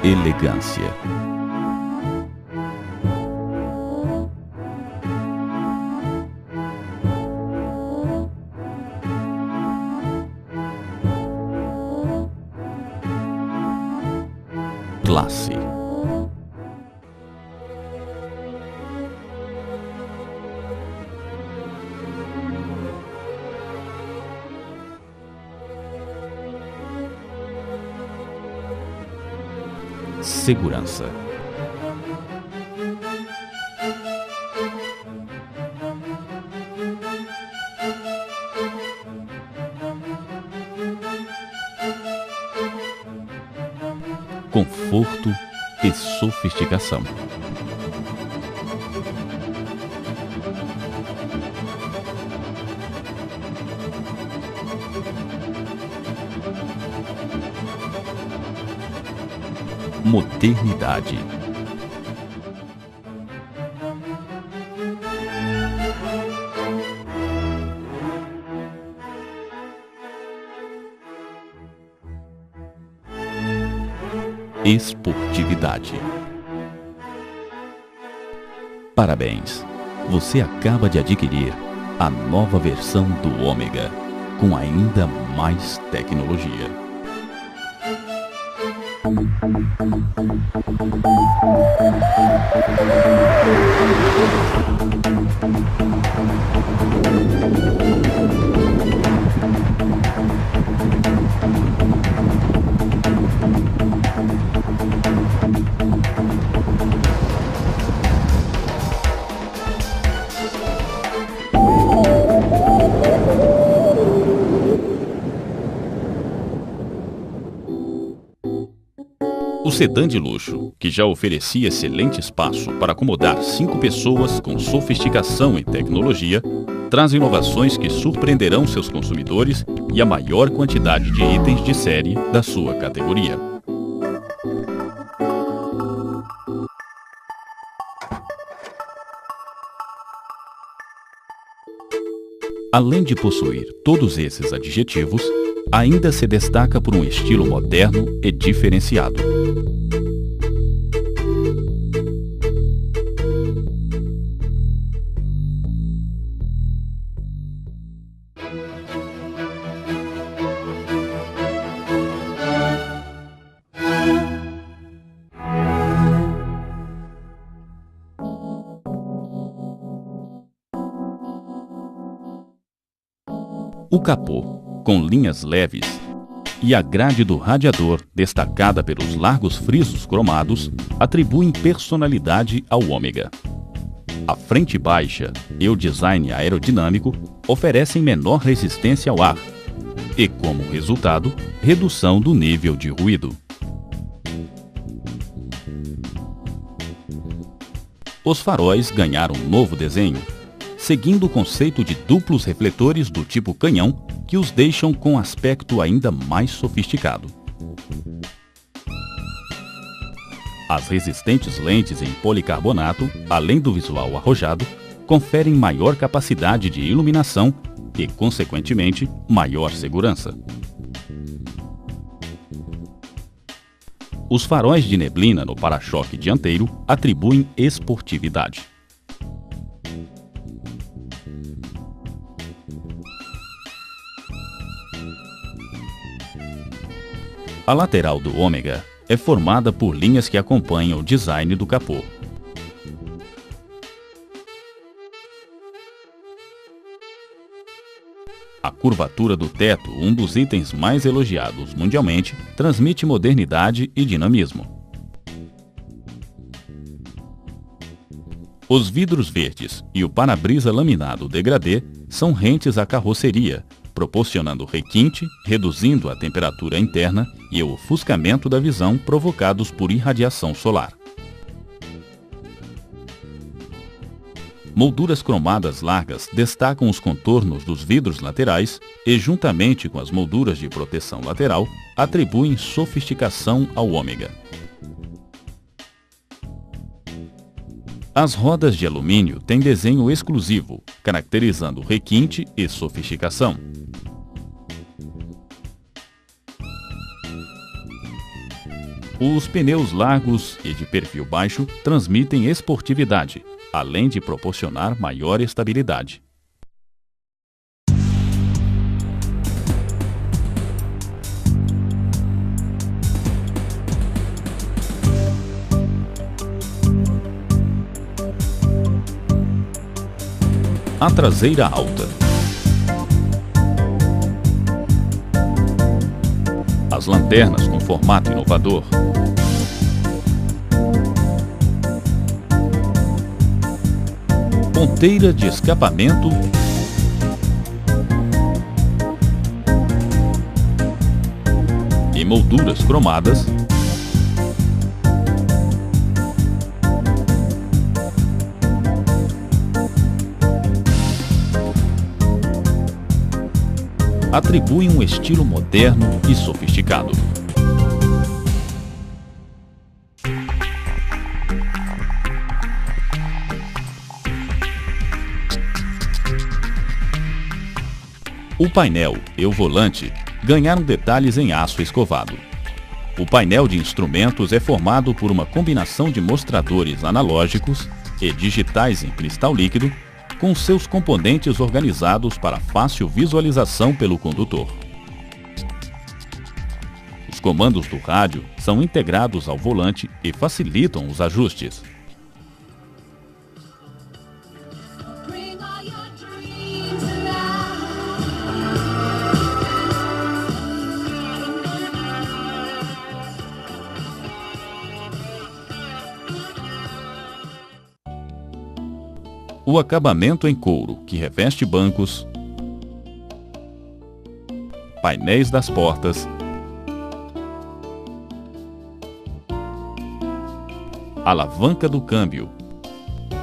Elegância. Classe. Segurança. Conforto e sofisticação. Modernidade. Esportividade. Parabéns! Você acaba de adquirir a nova versão do Ômega, com ainda mais tecnologia. O sedã de luxo, que já oferecia excelente espaço para acomodar 5 pessoas com sofisticação e tecnologia, traz inovações que surpreenderão seus consumidores e a maior quantidade de itens de série da sua categoria. Além de possuir todos esses adjetivos, ainda se destaca por um estilo moderno e diferenciado. O capô, com linhas leves, e a grade do radiador, destacada pelos largos frisos cromados, atribuem personalidade ao Ômega. A frente baixa e o design aerodinâmico oferecem menor resistência ao ar e, como resultado, redução do nível de ruído. Os faróis ganharam um novo desenho, seguindo o conceito de duplos refletores do tipo canhão, que os deixam com um aspecto ainda mais sofisticado. As resistentes lentes em policarbonato, além do visual arrojado, conferem maior capacidade de iluminação e, consequentemente, maior segurança. Os faróis de neblina no para-choque dianteiro atribuem esportividade. A lateral do Ômega é formada por linhas que acompanham o design do capô. A curvatura do teto, um dos itens mais elogiados mundialmente, transmite modernidade e dinamismo. Os vidros verdes e o para-brisa laminado degradê são rentes à carroceria, proporcionando requinte, reduzindo a temperatura interna e o ofuscamento da visão provocados por irradiação solar. Molduras cromadas largas destacam os contornos dos vidros laterais e, juntamente com as molduras de proteção lateral, atribuem sofisticação ao Ômega. As rodas de alumínio têm desenho exclusivo, caracterizando requinte e sofisticação. Os pneus largos e de perfil baixo transmitem esportividade, além de proporcionar maior estabilidade. A traseira alta. As lanternas com formato inovador. Ponteira de escapamento. E molduras cromadas. Atribuem um estilo moderno e sofisticado. O painel e o volante ganharam detalhes em aço escovado. O painel de instrumentos é formado por uma combinação de mostradores analógicos e digitais em cristal líquido, com seus componentes organizados para fácil visualização pelo condutor. Os comandos do rádio são integrados ao volante e facilitam os ajustes. O acabamento em couro, que reveste bancos, painéis das portas, alavanca do câmbio,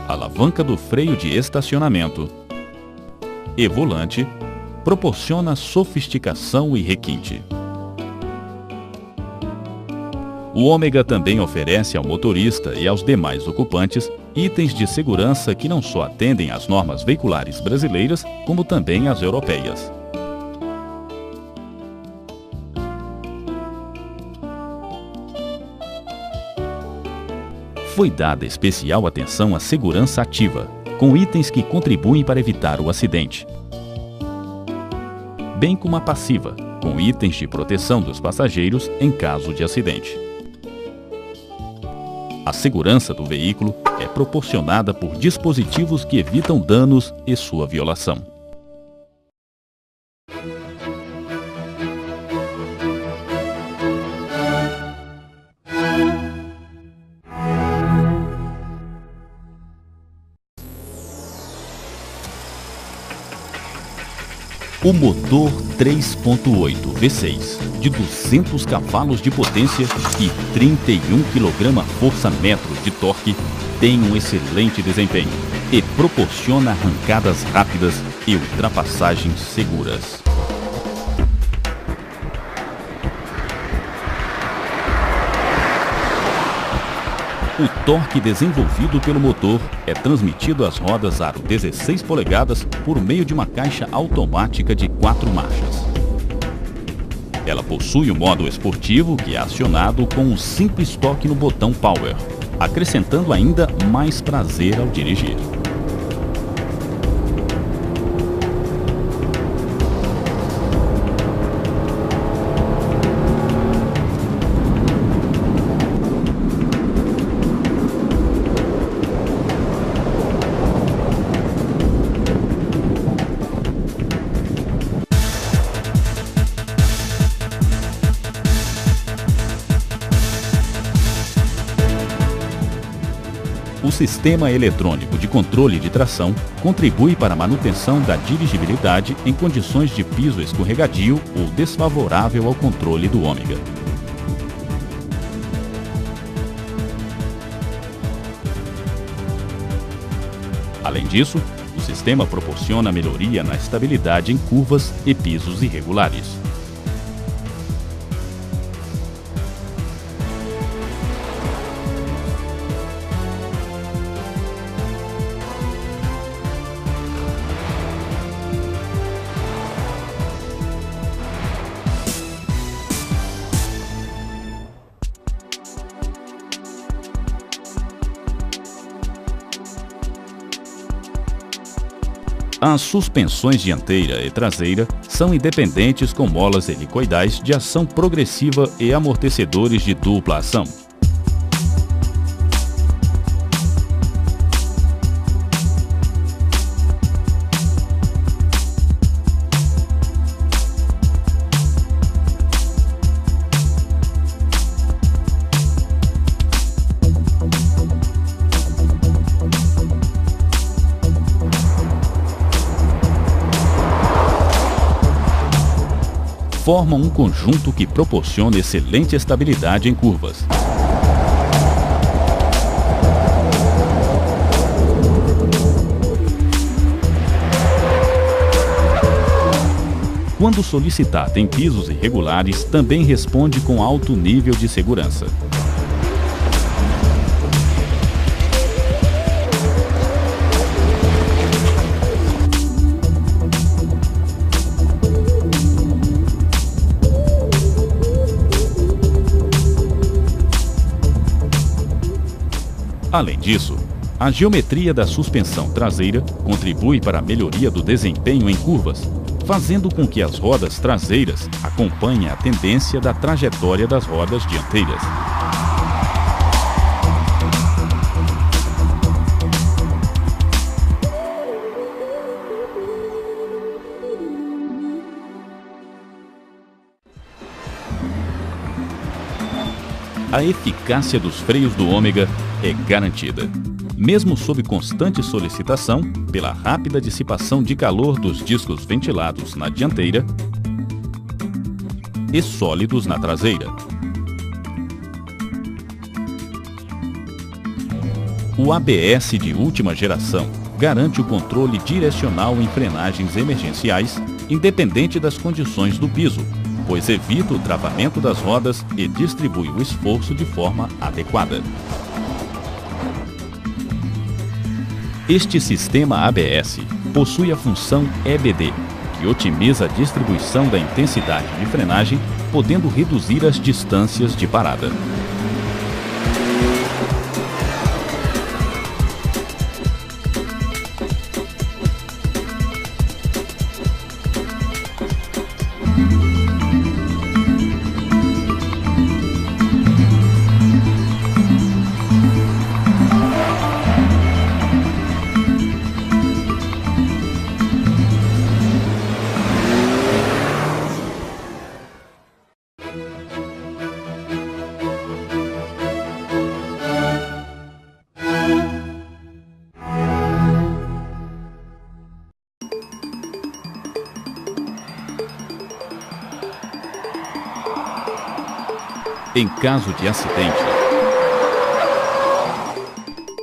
alavanca do freio de estacionamento e volante, proporciona sofisticação e requinte. O Ômega também oferece ao motorista e aos demais ocupantes itens de segurança que não só atendem às normas veiculares brasileiras, como também às europeias. Foi dada especial atenção à segurança ativa, com itens que contribuem para evitar o acidente, bem como a passiva, com itens de proteção dos passageiros em caso de acidente. A segurança do veículo é proporcionada por dispositivos que evitam danos e sua violação. O motor 3.8 V6, de 200 cavalos de potência e 31 kgfm de torque, tem um excelente desempenho e proporciona arrancadas rápidas e ultrapassagens seguras. O torque desenvolvido pelo motor é transmitido às rodas aro 16 polegadas por meio de uma caixa automática de 4 marchas. Ela possui o modo esportivo, que é acionado com um simples toque no botão Power, acrescentando ainda mais prazer ao dirigir. O sistema eletrônico de controle de tração contribui para a manutenção da dirigibilidade em condições de piso escorregadio ou desfavorável ao controle do Ômega. Além disso, o sistema proporciona melhoria na estabilidade em curvas e pisos irregulares. As suspensões dianteira e traseira são independentes com molas helicoidais de ação progressiva e amortecedores de dupla ação. Formam um conjunto que proporciona excelente estabilidade em curvas. Quando solicitado em pisos irregulares, também responde com alto nível de segurança. Além disso, a geometria da suspensão traseira contribui para a melhoria do desempenho em curvas, fazendo com que as rodas traseiras acompanhem a tendência da trajetória das rodas dianteiras. A eficácia dos freios do Ômega é garantida, mesmo sob constante solicitação pela rápida dissipação de calor dos discos ventilados na dianteira e sólidos na traseira. O ABS de última geração garante o controle direcional em frenagens emergenciais, independente das condições do piso, pois evita o travamento das rodas e distribui o esforço de forma adequada. Este sistema ABS possui a função EBD, que otimiza a distribuição da intensidade de frenagem, podendo reduzir as distâncias de parada. Em caso de acidente,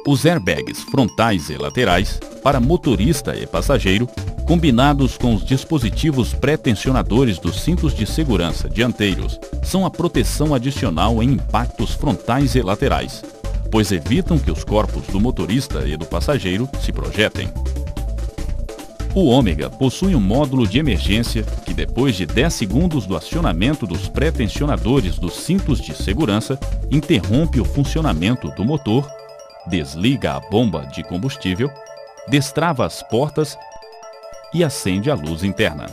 os airbags frontais e laterais, para motorista e passageiro, combinados com os dispositivos pré-tensionadores dos cintos de segurança dianteiros, são a proteção adicional em impactos frontais e laterais, pois evitam que os corpos do motorista e do passageiro se projetem. O Ômega possui um módulo de emergência que, depois de 10 segundos do acionamento dos pré-tensionadores dos cintos de segurança, interrompe o funcionamento do motor, desliga a bomba de combustível, destrava as portas e acende a luz interna.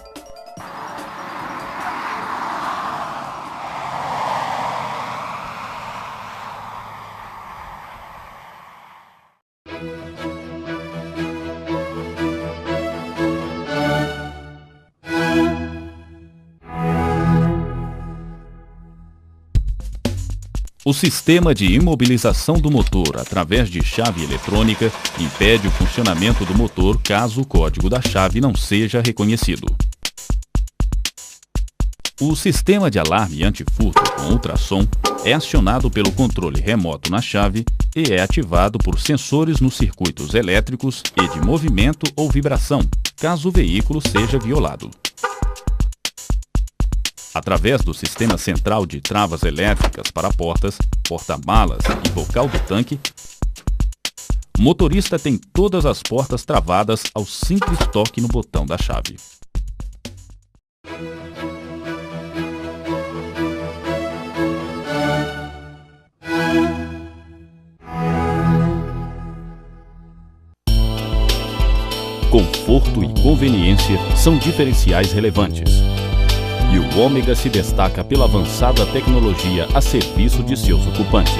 O sistema de imobilização do motor através de chave eletrônica impede o funcionamento do motor caso o código da chave não seja reconhecido. O sistema de alarme antifurto com ultrassom é acionado pelo controle remoto na chave e é ativado por sensores nos circuitos elétricos e de movimento ou vibração, caso o veículo seja violado. Através do sistema central de travas elétricas para portas, porta-malas e bocal do tanque, o motorista tem todas as portas travadas ao simples toque no botão da chave. Conforto e conveniência são diferenciais relevantes. E o Ômega se destaca pela avançada tecnologia a serviço de seus ocupantes.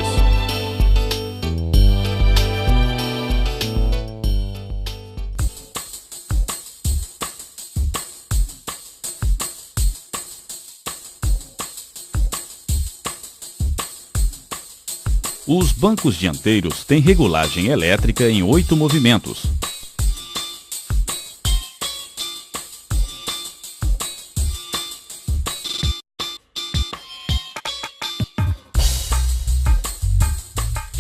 Os bancos dianteiros têm regulagem elétrica em 8 movimentos.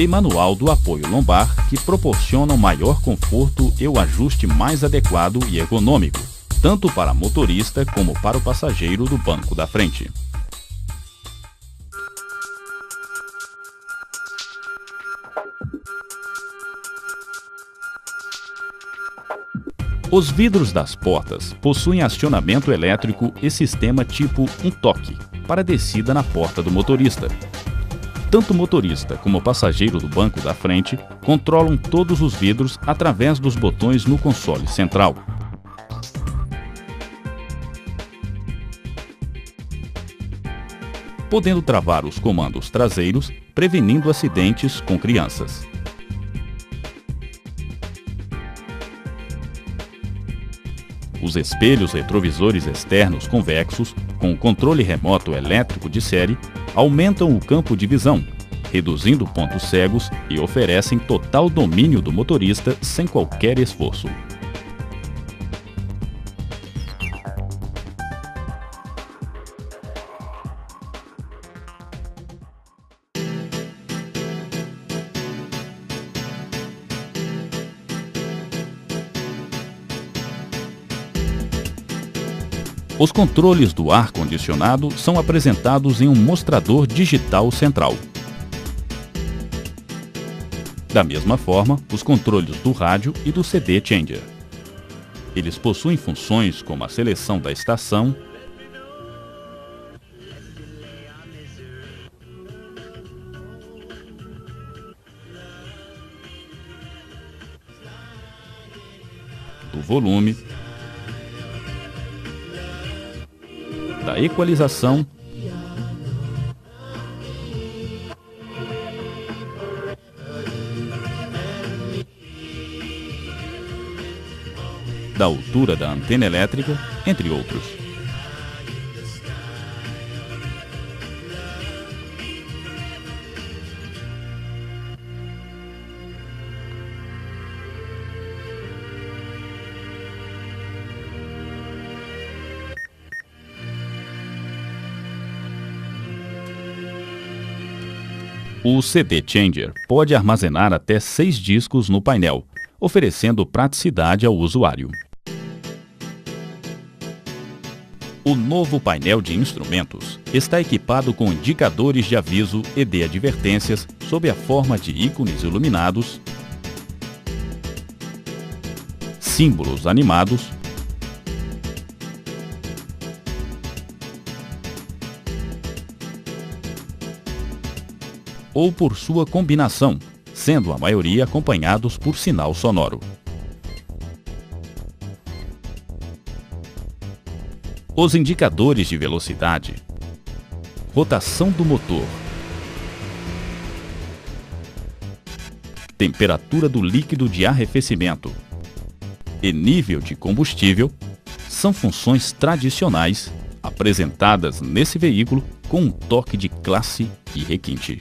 E manual do apoio lombar, que proporciona um maior conforto e o ajuste mais adequado e ergonômico, tanto para motorista como para o passageiro do banco da frente. Os vidros das portas possuem acionamento elétrico e sistema tipo um toque para descida na porta do motorista. Tanto o motorista como o passageiro do banco da frente controlam todos os vidros através dos botões no console central. Podendo travar os comandos traseiros, prevenindo acidentes com crianças. Os espelhos retrovisores externos convexos, com controle remoto elétrico de série, aumentam o campo de visão, reduzindo pontos cegos e oferecem total domínio do motorista sem qualquer esforço. Os controles do ar-condicionado são apresentados em um mostrador digital central. Da mesma forma, os controles do rádio e do CD Changer. Eles possuem funções como a seleção da estação, do volume, da equalização da altura da antena elétrica, entre outros. O CD Changer pode armazenar até 6 discos no painel, oferecendo praticidade ao usuário. O novo painel de instrumentos está equipado com indicadores de aviso e de advertências sob a forma de ícones iluminados, símbolos animados, ou por sua combinação, sendo a maioria acompanhados por sinal sonoro. Os indicadores de velocidade, rotação do motor, temperatura do líquido de arrefecimento e nível de combustível são funções tradicionais apresentadas nesse veículo com um toque de classe e requinte.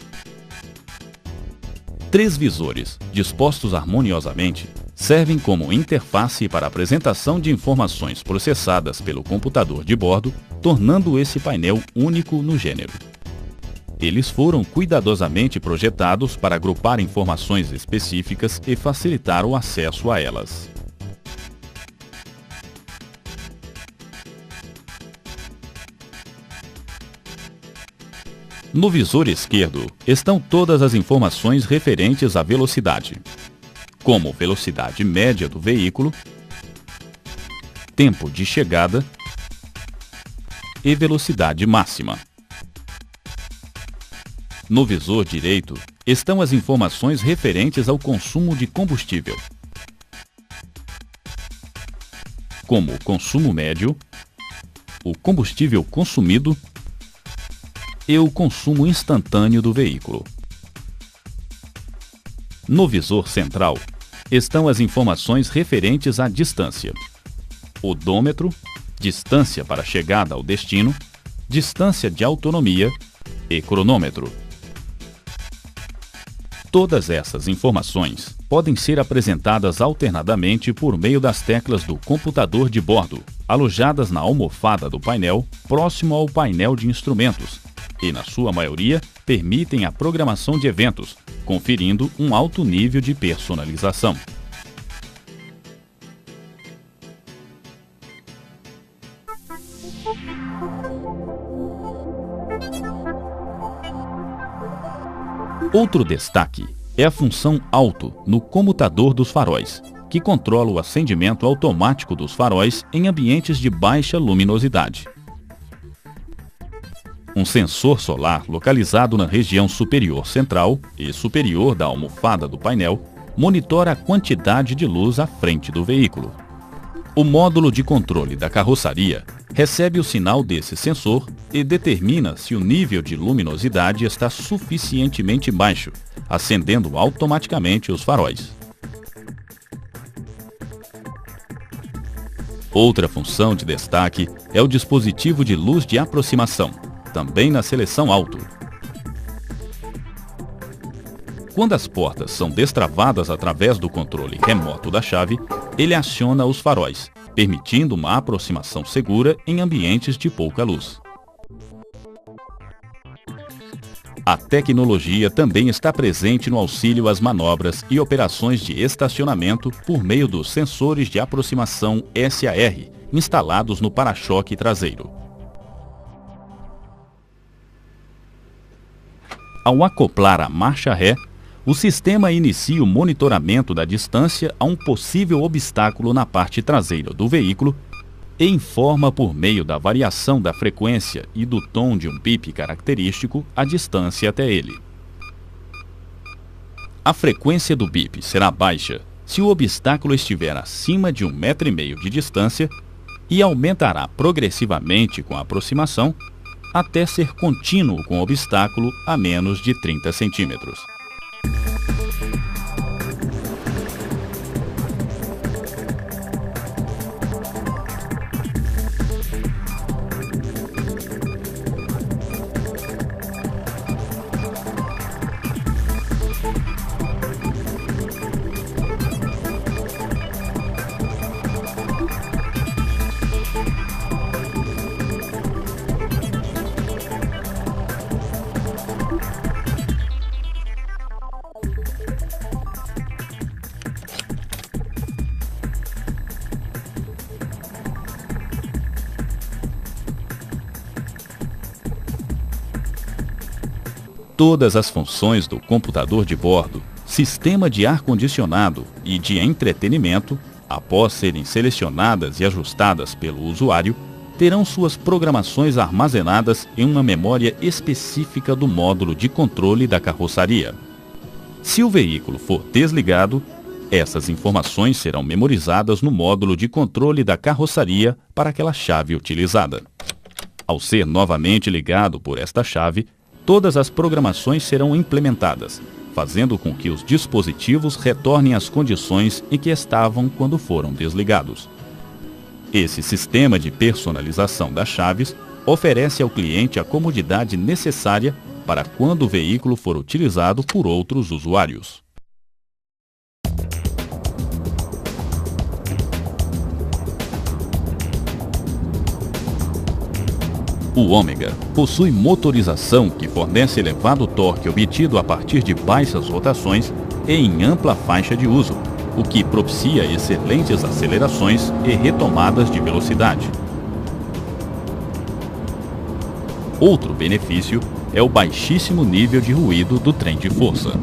3 visores, dispostos harmoniosamente, servem como interface para a apresentação de informações processadas pelo computador de bordo, tornando esse painel único no gênero. Eles foram cuidadosamente projetados para agrupar informações específicas e facilitar o acesso a elas. No visor esquerdo estão todas as informações referentes à velocidade, como velocidade média do veículo, tempo de chegada e velocidade máxima. No visor direito estão as informações referentes ao consumo de combustível. como o consumo médio, o combustível consumido e o consumo instantâneo do veículo. No visor central estão as informações referentes à distância: odômetro, distância para chegada ao destino, distância de autonomia e cronômetro. Todas essas informações podem ser apresentadas alternadamente por meio das teclas do computador de bordo, alojadas na almofada do painel, próximo ao painel de instrumentos, e, na sua maioria, permitem a programação de eventos, conferindo um alto nível de personalização. Outro destaque é a função Auto no comutador dos faróis, que controla o acendimento automático dos faróis em ambientes de baixa luminosidade. Um sensor solar localizado na região superior central e superior da almofada do painel monitora a quantidade de luz à frente do veículo. O módulo de controle da carroçaria recebe o sinal desse sensor e determina se o nível de luminosidade está suficientemente baixo, acendendo automaticamente os faróis. Outra função de destaque é o dispositivo de luz de aproximação, também na seleção Auto. Quando as portas são destravadas através do controle remoto da chave, ele aciona os faróis, permitindo uma aproximação segura em ambientes de pouca luz. A tecnologia também está presente no auxílio às manobras e operações de estacionamento por meio dos sensores de aproximação SAR instalados no para-choque traseiro. Ao acoplar a marcha ré, o sistema inicia o monitoramento da distância a um possível obstáculo na parte traseira do veículo e informa por meio da variação da frequência e do tom de um bip característico a distância até ele. A frequência do bip será baixa se o obstáculo estiver acima de 1,5 m de distância e aumentará progressivamente com a aproximação até ser contínuo com o obstáculo a menos de 30 centímetros. Todas as funções do computador de bordo, sistema de ar-condicionado e de entretenimento, após serem selecionadas e ajustadas pelo usuário, terão suas programações armazenadas em uma memória específica do módulo de controle da carroçaria. Se o veículo for desligado, essas informações serão memorizadas no módulo de controle da carroçaria para aquela chave utilizada. Ao ser novamente ligado por esta chave, todas as programações serão implementadas, fazendo com que os dispositivos retornem às condições em que estavam quando foram desligados. Esse sistema de personalização das chaves oferece ao cliente a comodidade necessária para quando o veículo for utilizado por outros usuários. O Ômega possui motorização que fornece elevado torque obtido a partir de baixas rotações e em ampla faixa de uso, o que propicia excelentes acelerações e retomadas de velocidade. Outro benefício é o baixíssimo nível de ruído do trem de força.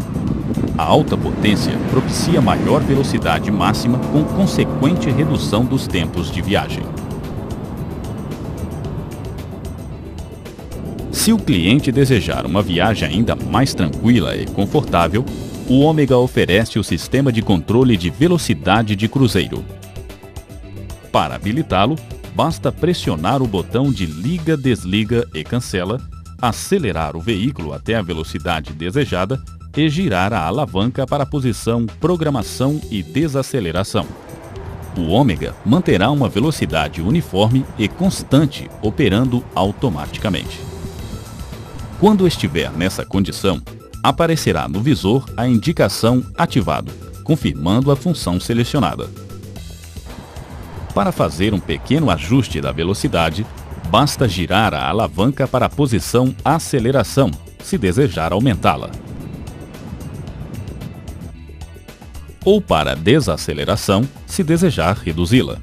A alta potência propicia maior velocidade máxima com consequente redução dos tempos de viagem. Se o cliente desejar uma viagem ainda mais tranquila e confortável, o Ômega oferece o sistema de controle de velocidade de cruzeiro. Para habilitá-lo, basta pressionar o botão de liga, desliga e cancela, acelerar o veículo até a velocidade desejada e girar a alavanca para a posição programação e desaceleração. O ômega manterá uma velocidade uniforme e constante, operando automaticamente. Quando estiver nessa condição, aparecerá no visor a indicação ativado, confirmando a função selecionada. Para fazer um pequeno ajuste da velocidade, basta girar a alavanca para a posição aceleração, se desejar aumentá-la. Ou para desaceleração, se desejar reduzi-la.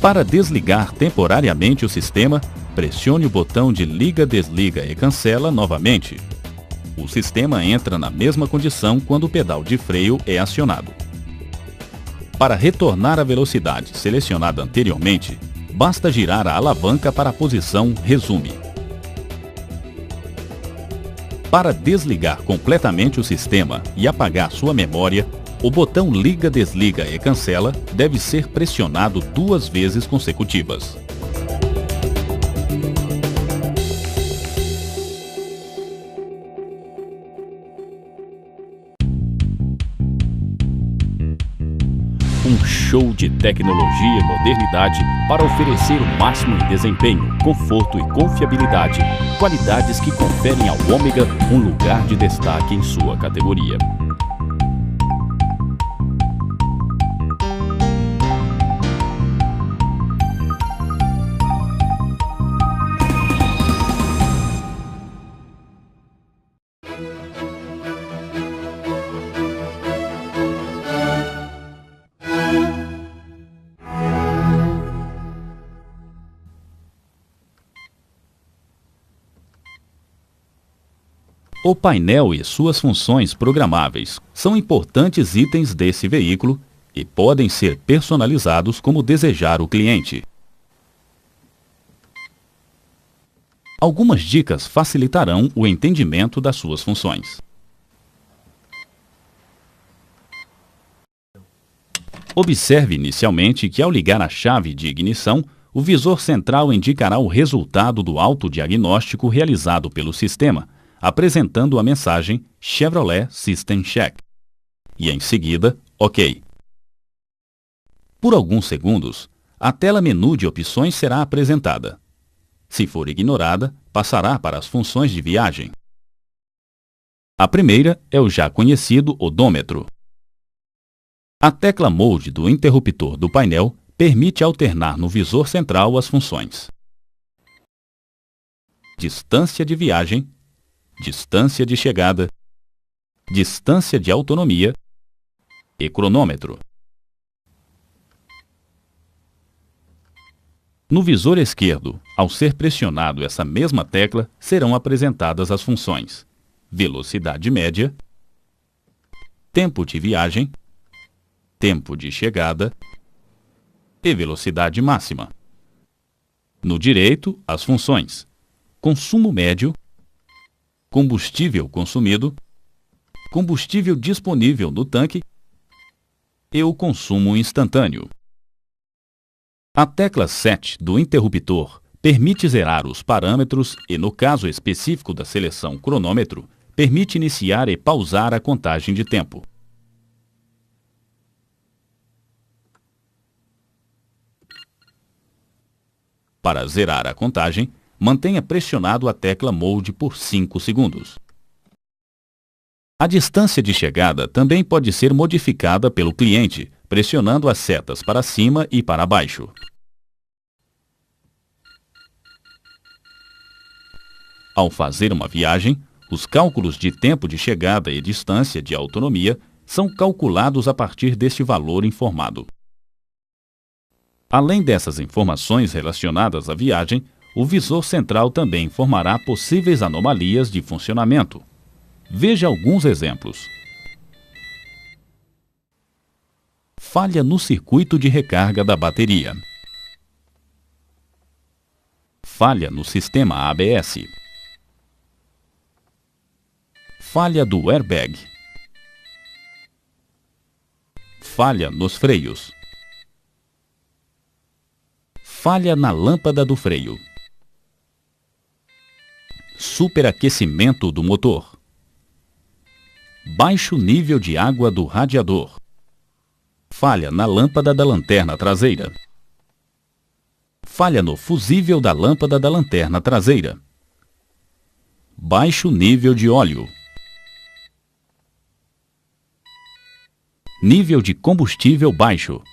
Para desligar temporariamente o sistema, pressione o botão de liga, desliga e cancela novamente. O sistema entra na mesma condição quando o pedal de freio é acionado. Para retornar à velocidade selecionada anteriormente, basta girar a alavanca para a posição resume. Para desligar completamente o sistema e apagar sua memória, o botão liga, desliga e cancela deve ser pressionado 2 vezes consecutivas. Um show de tecnologia e modernidade para oferecer o máximo em desempenho, conforto e confiabilidade, qualidades que conferem ao ômega um lugar de destaque em sua categoria. O painel e suas funções programáveis são importantes itens desse veículo e podem ser personalizados como desejar o cliente. Algumas dicas facilitarão o entendimento das suas funções. Observe inicialmente que ao ligar a chave de ignição, o visor central indicará o resultado do autodiagnóstico realizado pelo sistema, apresentando a mensagem Chevrolet System Check. E em seguida, OK. Por alguns segundos, a tela menu de opções será apresentada. Se for ignorada, passará para as funções de viagem. A primeira é o já conhecido odômetro. A tecla Mode do interruptor do painel permite alternar no visor central as funções: distância de viagem, distância de chegada, distância de autonomia e cronômetro. No visor esquerdo, ao ser pressionado essa mesma tecla, serão apresentadas as funções: velocidade média, tempo de viagem, tempo de chegada e velocidade máxima. No direito, as funções: consumo médio, combustível consumido, combustível disponível no tanque e o consumo instantâneo. A tecla Set do interruptor permite zerar os parâmetros e, no caso específico da seleção cronômetro, permite iniciar e pausar a contagem de tempo. Para zerar a contagem, mantenha pressionado a tecla Mode por 5 segundos. A distância de chegada também pode ser modificada pelo cliente, pressionando as setas para cima e para baixo. Ao fazer uma viagem, os cálculos de tempo de chegada e distância de autonomia são calculados a partir deste valor informado. Além dessas informações relacionadas à viagem, o visor central também informará possíveis anomalias de funcionamento. Veja alguns exemplos. Falha no circuito de recarga da bateria. Falha no sistema ABS. Falha do airbag. Falha nos freios. Falha na lâmpada do freio. Superaquecimento do motor. Baixo nível de água do radiador. Falha na lâmpada da lanterna traseira. Falha no fusível da lâmpada da lanterna traseira. Baixo nível de óleo. Nível de combustível baixo.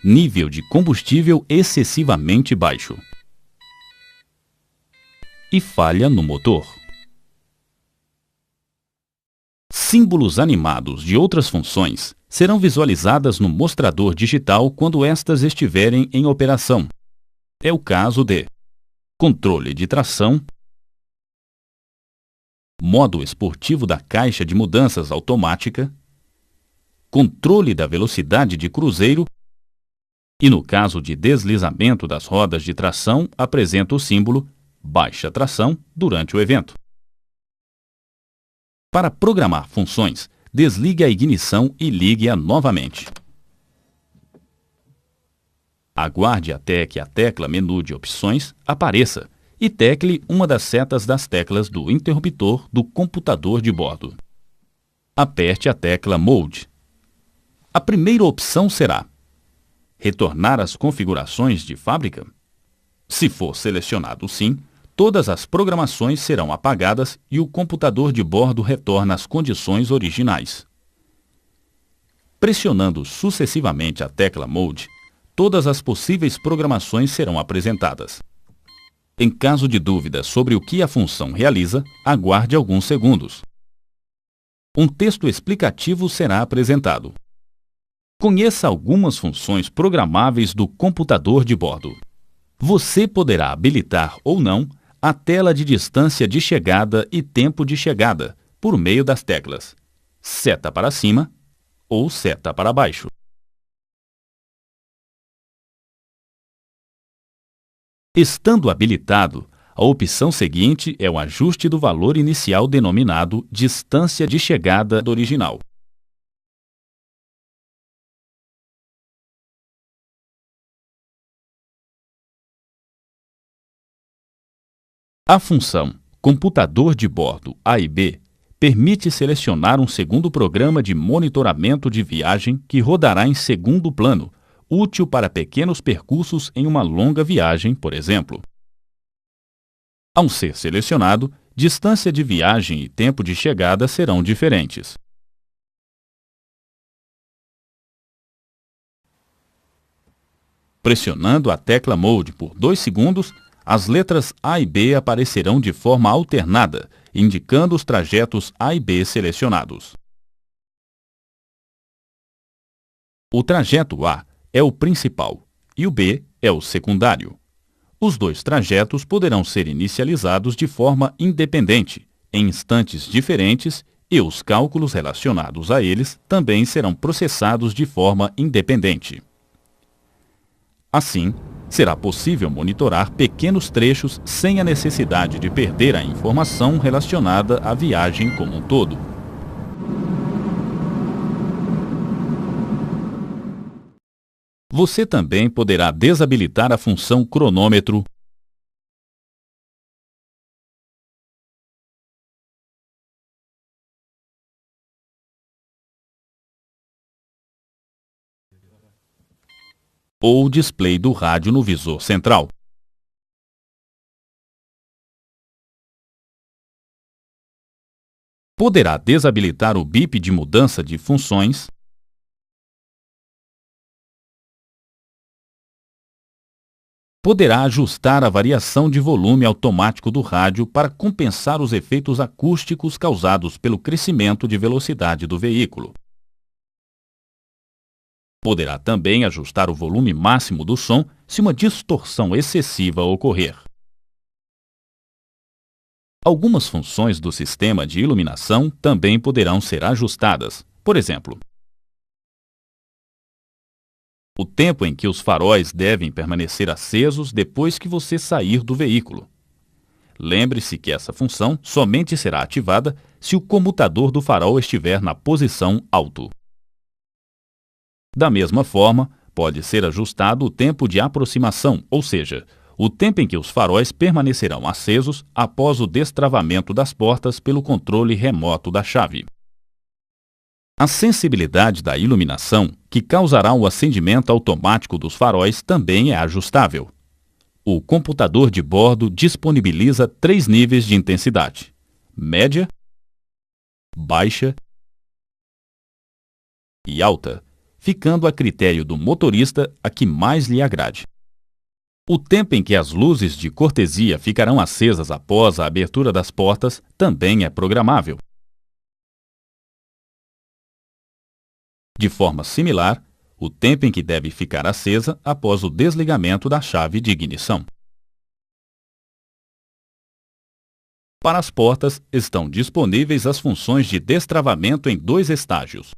Nível de combustível excessivamente baixo. E falha no motor. Símbolos animados de outras funções serão visualizadas no mostrador digital quando estas estiverem em operação. É o caso de controle de tração, modo esportivo da caixa de mudanças automática, controle da velocidade de cruzeiro e, no caso de deslizamento das rodas de tração, apresenta o símbolo baixa tração durante o evento. Para programar funções, desligue a ignição e ligue-a novamente. Aguarde até que a tecla Menu de Opções apareça e tecle uma das setas das teclas do interruptor do computador de bordo. Aperte a tecla Mode. A primeira opção será retornar às configurações de fábrica? Se for selecionado sim, todas as programações serão apagadas e o computador de bordo retorna às condições originais. Pressionando sucessivamente a tecla Mode, todas as possíveis programações serão apresentadas. Em caso de dúvida sobre o que a função realiza, aguarde alguns segundos. Um texto explicativo será apresentado. Conheça algumas funções programáveis do computador de bordo. Você poderá habilitar ou não a tela de distância de chegada e tempo de chegada por meio das teclas seta para cima ou seta para baixo. Estando habilitado, a opção seguinte é o ajuste do valor inicial denominado distância de chegada do original. A função Computador de bordo A e B permite selecionar um segundo programa de monitoramento de viagem que rodará em segundo plano, útil para pequenos percursos em uma longa viagem, por exemplo. Ao ser selecionado, distância de viagem e tempo de chegada serão diferentes. Pressionando a tecla Mode por 2 segundos, as letras A e B aparecerão de forma alternada, indicando os trajetos A e B selecionados. O trajeto A é o principal e o B é o secundário. Os dois trajetos poderão ser inicializados de forma independente, em instantes diferentes, e os cálculos relacionados a eles também serão processados de forma independente. Assim, será possível monitorar pequenos trechos sem a necessidade de perder a informação relacionada à viagem como um todo. Você também poderá desabilitar a função cronômetro ou o display do rádio no visor central. Poderá desabilitar o bip de mudança de funções poderá ajustar a variação de volume automático do rádio para compensar os efeitos acústicos causados pelo crescimento de velocidade do veículo. Poderá também ajustar o volume máximo do som se uma distorção excessiva ocorrer. Algumas funções do sistema de iluminação também poderão ser ajustadas. Por exemplo, o tempo em que os faróis devem permanecer acesos depois que você sair do veículo. Lembre-se que essa função somente será ativada se o comutador do farol estiver na posição alto. Da mesma forma, pode ser ajustado o tempo de aproximação, ou seja, o tempo em que os faróis permanecerão acesos após o destravamento das portas pelo controle remoto da chave. A sensibilidade da iluminação, que causará o acendimento automático dos faróis, também é ajustável. O computador de bordo disponibiliza 3 níveis de intensidade: média, baixa e alta, ficando a critério do motorista a que mais lhe agrade. O tempo em que as luzes de cortesia ficarão acesas após a abertura das portas também é programável. De forma similar, o tempo em que deve ficar acesa após o desligamento da chave de ignição. Para as portas, estão disponíveis as funções de destravamento em 2 estágios,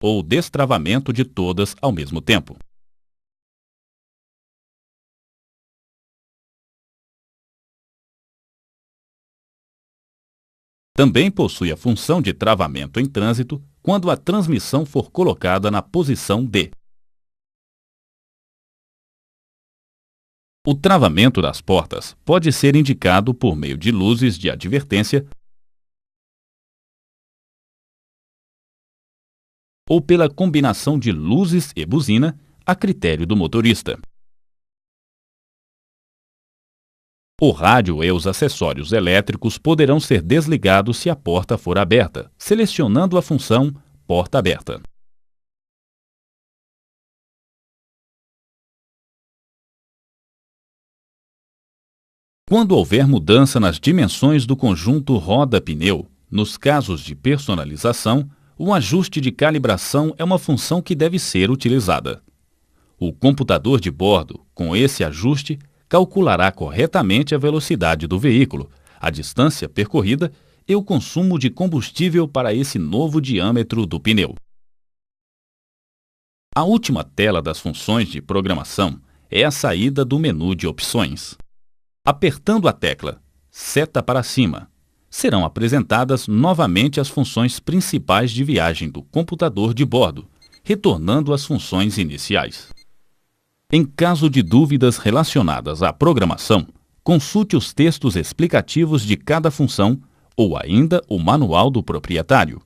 ou destravamento de todas ao mesmo tempo. Também possui a função de travamento em trânsito quando a transmissão for colocada na posição D. O travamento das portas pode ser indicado por meio de luzes de advertência ou pela combinação de luzes e buzina, a critério do motorista. O rádio e os acessórios elétricos poderão ser desligados se a porta for aberta, selecionando a função Porta Aberta. Quando houver mudança nas dimensões do conjunto roda-pneu, nos casos de personalização, o ajuste de calibração é uma função que deve ser utilizada. O computador de bordo, com esse ajuste, calculará corretamente a velocidade do veículo, a distância percorrida e o consumo de combustível para esse novo diâmetro do pneu. A última tela das funções de programação é a saída do menu de opções. Apertando a tecla Seta para cima, serão apresentadas novamente as funções principais de viagem do computador de bordo, retornando às funções iniciais. Em caso de dúvidas relacionadas à programação, consulte os textos explicativos de cada função ou ainda o manual do proprietário.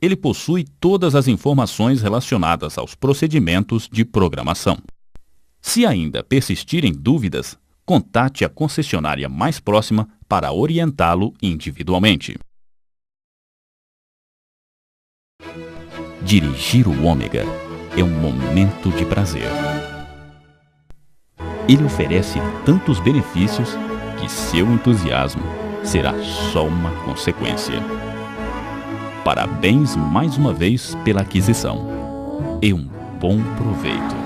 Ele possui todas as informações relacionadas aos procedimentos de programação. Se ainda persistirem dúvidas, contate a concessionária mais próxima para orientá-lo individualmente. Dirigir o Ômega é um momento de prazer. Ele oferece tantos benefícios que seu entusiasmo será só uma consequência. Parabéns mais uma vez pela aquisição e um bom proveito.